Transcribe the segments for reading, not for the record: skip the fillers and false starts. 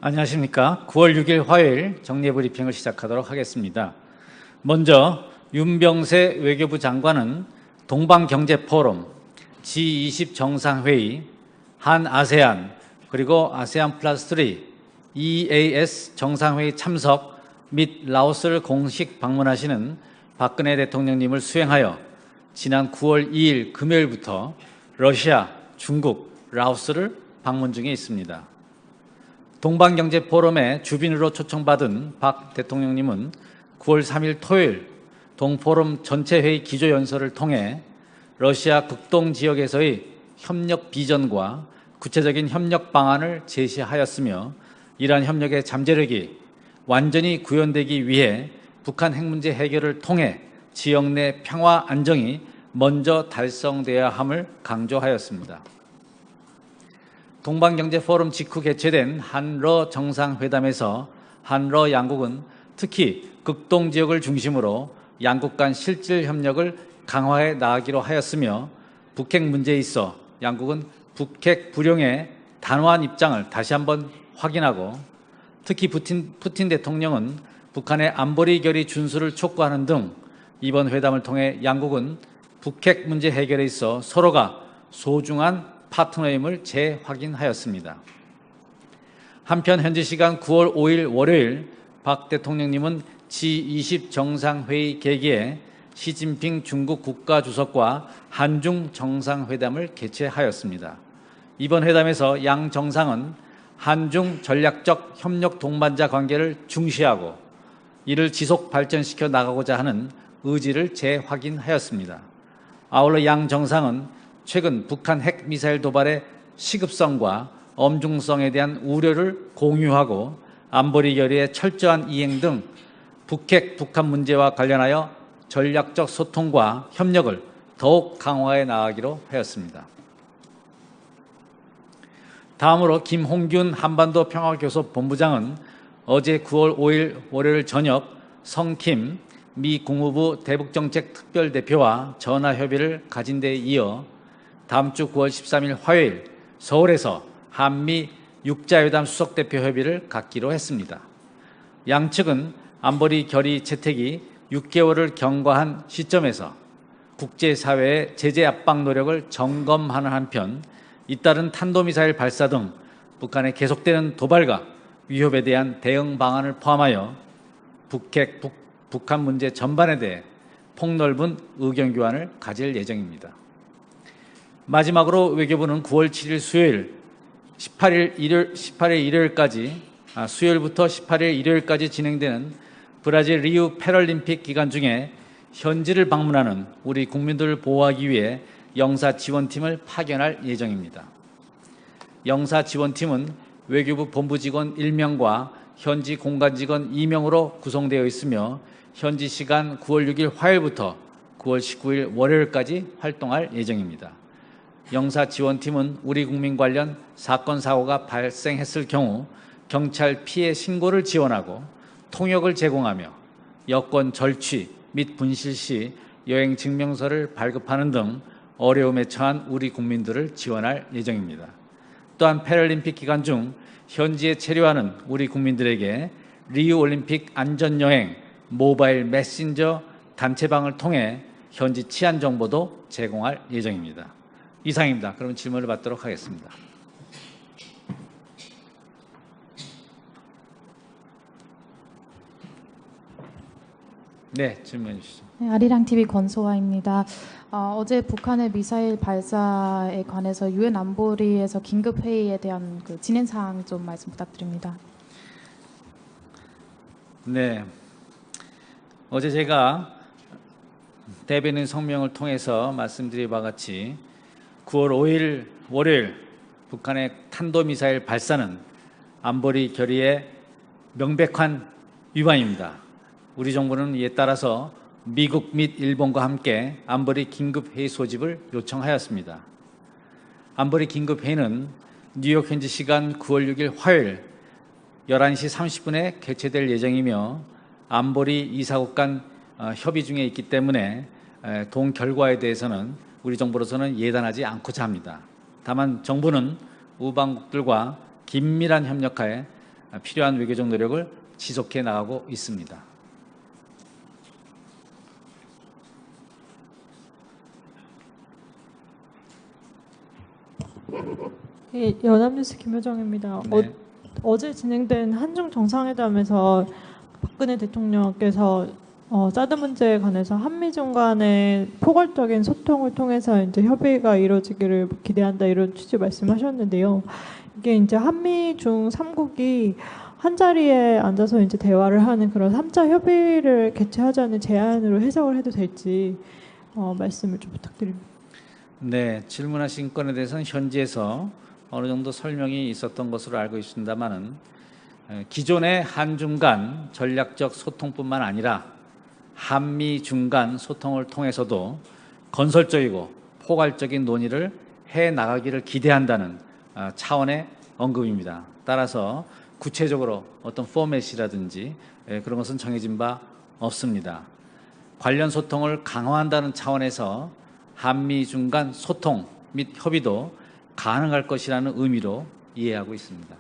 안녕하십니까. 9월 6일 화요일 정례 브리핑을 시작하도록 하겠습니다. 먼저 윤병세 외교부 장관은 동방경제포럼, G20 정상회의, 한아세안, 그리고 아세안 플러스 3, EAS 정상회의 참석 및 라오스를 공식 방문하시는 박근혜 대통령님을 수행하여 지난 9월 2일 금요일부터 러시아, 중국, 라오스를 방문 중에 있습니다. 동방경제포럼에 주빈으로 초청받은 박 대통령님은 9월 3일 토요일 동포럼 전체회의 기조연설을 통해 러시아 극동 지역에서의 협력 비전과 구체적인 협력 방안을 제시하였으며, 이러한 협력의 잠재력이 완전히 구현되기 위해 북한 핵 문제 해결을 통해 지역 내 평화 안정이 먼저 달성돼야 함을 강조하였습니다. 동방경제포럼 직후 개최된 한러 정상회담에서 한러 양국은 특히 극동 지역을 중심으로 양국 간 실질 협력을 강화해 나가기로 하였으며, 북핵 문제에 있어 양국은 북핵 불용의 단호한 입장을 다시 한번 확인하고, 특히 푸틴 대통령은 북한의 안보리 결의 준수를 촉구하는 등 이번 회담을 통해 양국은 북핵 문제 해결에 있어 서로가 소중한 파트너임을 재확인하였습니다. 한편 현지 시간 9월 5일 월요일 박 대통령님은 G20 정상회의 계기에 시진핑 중국 국가주석과 한중 정상회담을 개최하였습니다. 이번 회담에서 양 정상은 한중 전략적 협력 동반자 관계를 중시하고 이를 지속 발전시켜 나가고자 하는 의지를 재확인하였습니다. 아울러 양 정상은 최근 북한 핵미사일 도발의 시급성과 엄중성에 대한 우려를 공유하고 안보리 결의의 철저한 이행 등 북한 문제와 관련하여 전략적 소통과 협력을 더욱 강화해 나가기로 하였습니다. 다음으로 김홍균 한반도 평화교섭 본부장은 어제 9월 5일 월요일 저녁 성킴 미 국무부 대북정책특별대표와 전화협의를 가진 데 이어 다음 주 9월 13일 화요일 서울에서 한미 육자회담 수석대표 협의를 갖기로 했습니다. 양측은 안보리 결의 채택이 6개월을 경과한 시점에서 국제사회의 제재 압박 노력을 점검하는 한편, 잇따른 탄도미사일 발사 등 북한의 계속되는 도발과 위협에 대한 대응 방안을 포함하여 북한 문제 전반에 대해 폭넓은 의견 교환을 가질 예정입니다. 마지막으로 외교부는 9월 7일 수요일 18일 일요일까지 수요일부터 18일 일요일까지 진행되는 브라질 리우 패럴림픽 기간 중에 현지를 방문하는 우리 국민들을 보호하기 위해 영사 지원팀을 파견할 예정입니다. 영사 지원팀은 외교부 본부 직원 1명과 현지 공간 직원 2명으로 구성되어 있으며, 현지 시간 9월 6일 화요일부터 9월 19일 월요일까지 활동할 예정입니다. 영사 지원팀은 우리 국민 관련 사건 사고가 발생했을 경우 경찰 피해 신고를 지원하고 통역을 제공하며 여권 절취 및 분실 시 여행 증명서를 발급하는 등 어려움에 처한 우리 국민들을 지원할 예정입니다. 또한 패럴림픽 기간 중 현지에 체류하는 우리 국민들에게 리우 올림픽 안전여행 모바일 메신저 단체방을 통해 현지 치안 정보도 제공할 예정입니다. 이상입니다. 그럼 질문을 받도록 하겠습니다. 네, 질문해 주시죠. 네, 아리랑 TV 권소아입니다. 어제 북한의 미사일 발사에 관해서 유엔 안보리에서 긴급 회의에 대한 진행 사항 좀 말씀 부탁드립니다. 네, 어제 제가 대변인 성명을 통해서 말씀드린 바와 같이 9월 5일 월요일 북한의 탄도미사일 발사는 안보리 결의의 명백한 위반입니다. 우리 정부는 이에 따라서 미국 및 일본과 함께 안보리 긴급회의 소집을 요청하였습니다. 안보리 긴급회의는 뉴욕 현지 시간 9월 6일 화요일 11시 30분에 개최될 예정이며, 안보리 2사국 간 협의 중에 있기 때문에 동 결과에 대해서는 우리 정부로서는 예단하지 않고자 합니다. 다만 정부는 우방국들과 긴밀한 협력하에 필요한 외교적 노력을 지속해 나가고 있습니다. 예, 연합뉴스 김효정입니다. 네. 어제 진행된 한중 정상회담에서 박근혜 대통령께서 사드 문제에 관해서 한미중 간의 포괄적인 소통을 통해서 이제 협의가 이루어지기를 기대한다 이런 취지 말씀하셨는데요. 이게 이제 한미중 3국이 한 자리에 앉아서 이제 대화를 하는 그런 3자 협의를 개최하자는 제안으로 해석을 해도 될지 말씀을 좀 부탁드립니다. 네, 질문하신 건에 대해서는 현지에서 어느 정도 설명이 있었던 것으로 알고 있습니다만은 기존의 한중 간 전략적 소통뿐만 아니라 한미 중 간 소통을 통해서도 건설적이고 포괄적인 논의를 해 나가기를 기대한다는 차원의 언급입니다. 따라서 구체적으로 어떤 포맷이라든지 그런 것은 정해진 바 없습니다. 관련 소통을 강화한다는 차원에서 한미 중 간 소통 및 협의도 가능할 것이라는 의미로 이해하고 있습니다.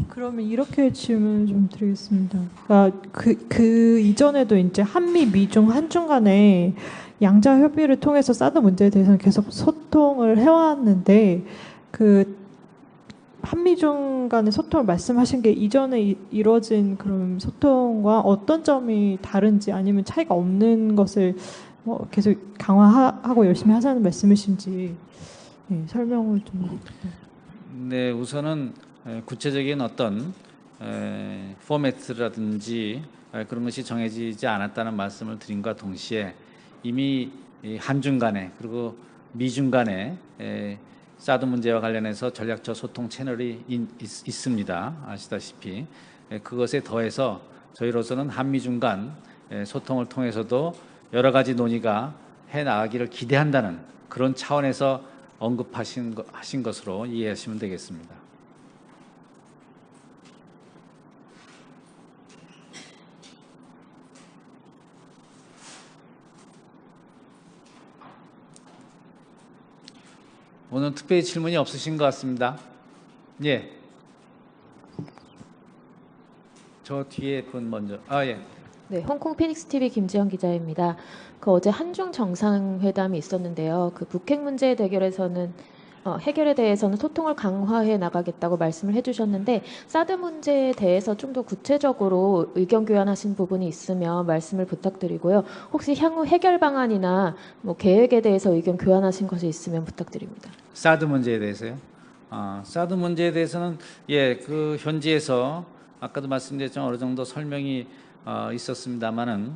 그러면 이렇게 질문 좀 드리겠습니다. 그러니까 그 이전에도 이제 한미, 미중, 한중 간에 양자 협의를 통해서 사드 문제에 대해서는 계속 소통을 해왔는데 그 한미중 간의 소통을 말씀하신 게 이전에 이루어진 그런 소통과 어떤 점이 다른지 아니면 차이가 없는 것을 계속 강화하고 열심히 하자는 말씀이신지 설명을 좀. 네, 우선은 구체적인 어떤 포맷이라든지 그런 것이 정해지지 않았다는 말씀을 드림과 동시에 이미 한중 간에 그리고 미중 간에 사드 문제와 관련해서 전략적 소통 채널이 있습니다. 아시다시피 그것에 더해서 저희로서는 한미중 간 소통을 통해서도 여러 가지 논의가 해 나가기를 기대한다는 그런 차원에서 언급하신 것으로 이해하시면 되겠습니다. 오늘 특별히 질문이 없으신 것 같습니다. 예. 저 뒤에 분 먼저. 예. 네, 홍콩 피닉스 TV 김지영 기자입니다. 그 어제 한중 정상회담이 있었는데요. 그 북핵 문제 해결에 대해서는 소통을 강화해 나가겠다고 말씀을 해주셨는데 사드 문제에 대해서 좀 더 구체적으로 의견 교환하신 부분이 있으면 말씀을 부탁드리고요. 혹시 향후 해결 방안이나 계획에 대해서 의견 교환하신 것이 있으면 부탁드립니다. 사드 문제에 대해서요. 사드 문제에 대해서는 그 현지에서 아까도 말씀드렸지만 어느 정도 설명이 있었습니다만은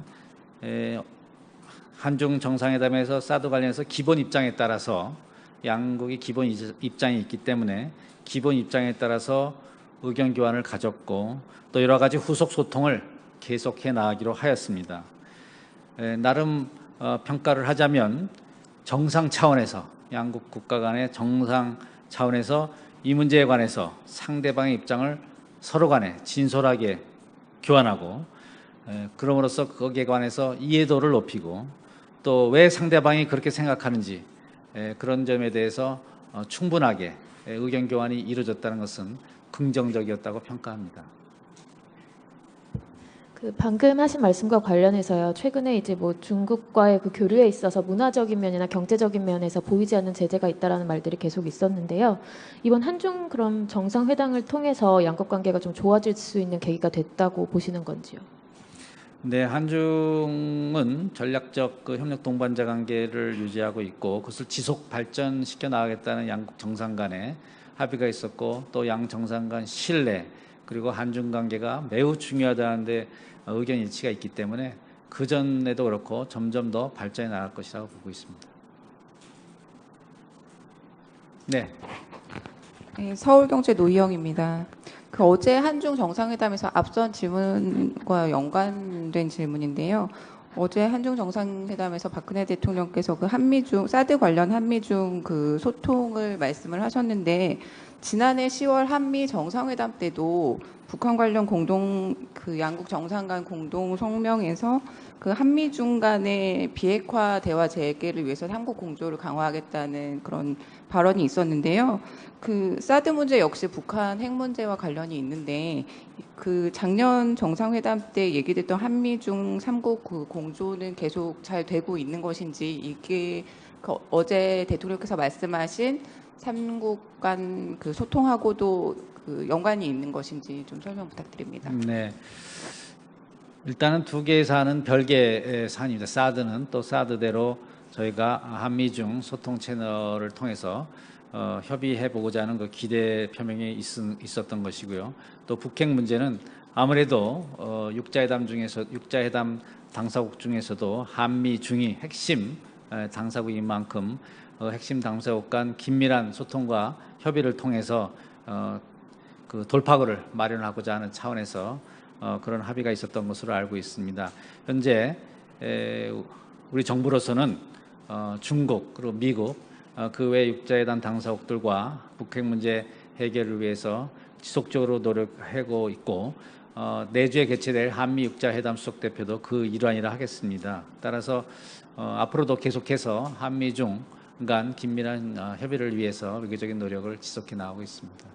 한중 정상회담에서 사드 관련해서 기본 입장에 따라서 양국이 기본 입장이 있기 때문에 기본 입장에 따라서 의견 교환을 가졌고 또 여러 가지 후속 소통을 계속해 나가기로 하였습니다. 나름 평가를 하자면 정상 차원에서 양국 국가 간의 정상 차원에서 이 문제에 관해서 상대방의 입장을 서로 간에 진솔하게 교환하고 그럼으로써 거기에 관해서 이해도를 높이고 또 왜 상대방이 그렇게 생각하는지 그런 점에 대해서 충분하게 의견 교환이 이루어졌다는 것은 긍정적이었다고 평가합니다. 그 방금 하신 말씀과 관련해서요. 최근에 이제 중국과의 그 교류에 있어서 문화적인 면이나 경제적인 면에서 보이지 않는 제재가 있다라는 말들이 계속 있었는데요. 이번 한중 그럼 정상회담을 통해서 양국 관계가 좀 좋아질 수 있는 계기가 됐다고 보시는 건지요? 네, 한중은 전략적 협력 동반자 관계를 유지하고 있고 그것을 지속 발전시켜 나가겠다는 양국 정상 간의 합의가 있었고 또 양 정상 간 신뢰 그리고 한중 관계가 매우 중요하다는데 의견 일치가 있기 때문에 그 전에도 그렇고 점점 더 발전해 나갈 것이라고 보고 있습니다. 네. 네, 서울경제 노희영입니다. 그 어제 한중 정상회담에서 앞선 질문과 연관된 질문인데요. 어제 한중 정상회담에서 박근혜 대통령께서 그 한미중 사드 관련 한미중 그 소통을 말씀을 하셨는데 지난해 10월 한미 정상회담 때도 북한 관련 양국 정상 간 공동 성명에서 그 한미중 간의 비핵화 대화 재개를 위해서 삼국 공조를 강화하겠다는 그런 발언이 있었는데요. 그 사드 문제 역시 북한 핵 문제와 관련이 있는데 그 작년 정상회담 때 얘기됐던 한미중 삼국 그 공조는 계속 잘 되고 있는 것인지, 이게 그 어제 대통령께서 말씀하신 삼국 간 그 소통하고도 그 연관이 있는 것인지 좀 설명 부탁드립니다. 네. 일단은 두 개의 사안은 별개의 사안입니다. 사드는 또 사드대로 저희가 한미중 소통 채널을 통해서 협의해 보고자 하는 그 기대 표명이 있었던 것이고요. 또 북핵 문제는 아무래도 육자회담 당사국 중에서도 한미중이 핵심 당사국인 만큼 핵심 당사국 간 긴밀한 소통과 협의를 통해서 그 돌파구를 마련하고자 하는 차원에서 그런 합의가 있었던 것으로 알고 있습니다. 현재 우리 정부로서는 중국 그리고 미국 그 외 육자회담 당사국들과 북핵 문제 해결을 위해서 지속적으로 노력하고 있고 내주에 개최될 한미 육자회담 수석 대표도 그 일환이라 하겠습니다. 따라서 앞으로도 계속해서 한미중 간 긴밀한 협의를 위해서 외교적인 노력을 지속해 나가고 있습니다.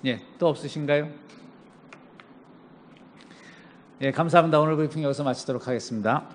예, 또 없으신가요? 예, 감사합니다. 오늘 브리핑 여기서 마치도록 하겠습니다.